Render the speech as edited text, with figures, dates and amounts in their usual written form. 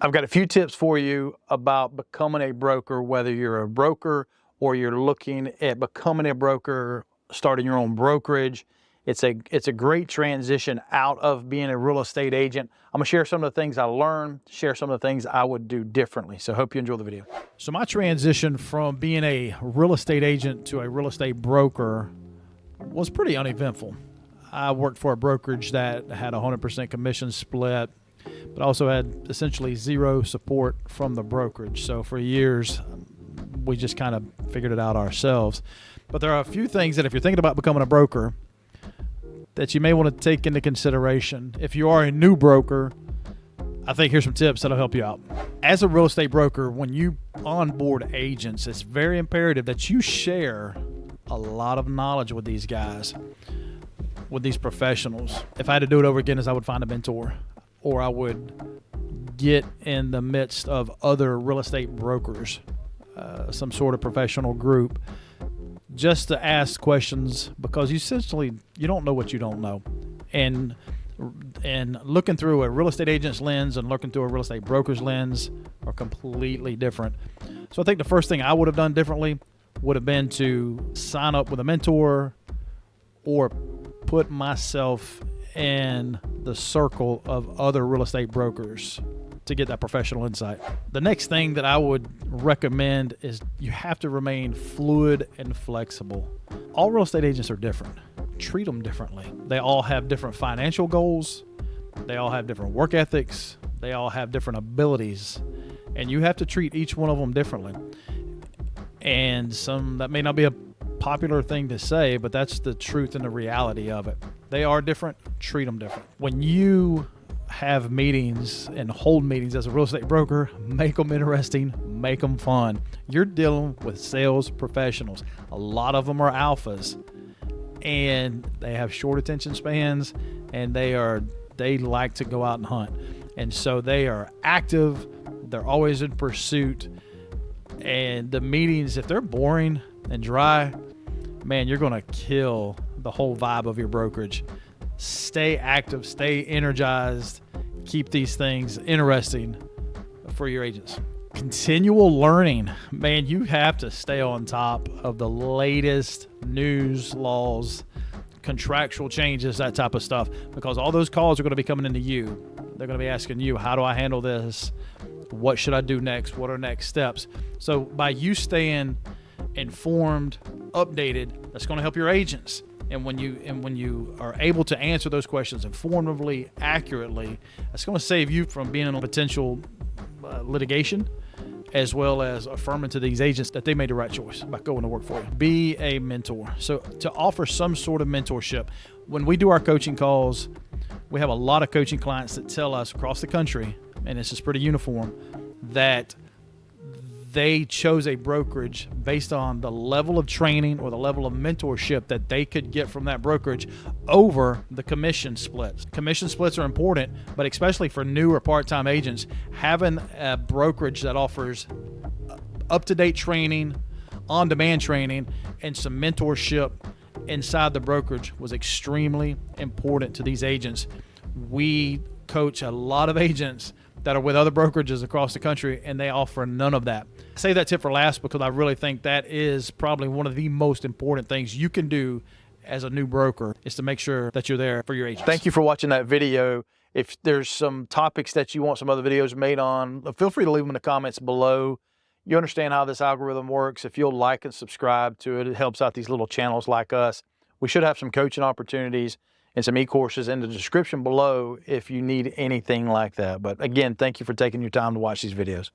I've got a few tips for you about becoming a broker, whether you're a broker or you're looking at becoming a broker, starting your own brokerage. It's a great transition out of being a real estate agent. I'm gonna share some of the things I learned, share some of the things I would do differently. So hope you enjoy the video. So my transition from being a real estate agent to a real estate broker was pretty uneventful. I worked for a brokerage that had 100% commission split, but also had essentially zero support from the brokerage. So for years, we just kind of figured it out ourselves. But there are a few things that if you're thinking about becoming a broker, that you may want to take into consideration. If you are a new broker, I think here's some tips that'll help you out. As a real estate broker, when you onboard agents, it's very imperative that you share a lot of knowledge with these guys, with these professionals. If I had to do it over again, I would find a mentor, or I would get in the midst of other real estate brokers, some sort of professional group, just to ask questions, because you don't know what you don't know. And looking through a real estate agent's lens and looking through a real estate broker's lens are completely different. So I think the first thing I would have done differently would have been to sign up with a mentor or put myself in the circle of other real estate brokers to get that professional insight. The next thing that I would recommend is you have to remain fluid and flexible. All real estate agents are different. Treat them differently. They all have different financial goals. They all have different work ethics. They all have different abilities, and you have to treat each one of them differently. And that may not be a popular thing to say, but that's the truth and the reality of it. They are different. Treat them different. When you have meetings and hold meetings as a real estate broker, make them interesting, make them fun. You're dealing with sales professionals. A lot of them are alphas, and they have short attention spans, and they like to go out and hunt. And so they are active. They're always in pursuit. And the meetings, if they're boring and dry, man, you're going to kill the whole vibe of your brokerage. Stay active, stay energized, keep these things interesting for your agents. Continual learning. Man, you have to stay on top of the latest news, laws, contractual changes, that type of stuff, because all those calls are going to be coming into you. They're going to be asking you, how do I handle this? What should I do next? What are next steps? So by you staying informed, updated, that's going to help your agents. And when you are able to answer those questions informatively, accurately, that's going to save you from being in a potential litigation, as well as affirming to these agents that they made the right choice by going to work for you. Be a mentor. So to offer some sort of mentorship. When we do our coaching calls, we have a lot of coaching clients that tell us across the country, and this is pretty uniform, that they chose a brokerage based on the level of training or the level of mentorship that they could get from that brokerage over the commission splits. Commission splits are important, but especially for new or part-time agents, having a brokerage that offers up-to-date training, on-demand training, and some mentorship inside the brokerage was extremely important to these agents. We coach a lot of agents that are with other brokerages across the country, and they offer none of that. I say that tip for last because I really think that is probably one of the most important things you can do as a new broker, is to make sure that you're there for your agents. Thank you for watching that video. If there's some topics that you want some other videos made on, feel free to leave them in the comments below. You understand how this algorithm works. If you'll like and subscribe to it, it helps out these little channels like us. We should have some coaching opportunities and some e-courses in the description below if you need anything like that. But again, thank you for taking your time to watch these videos.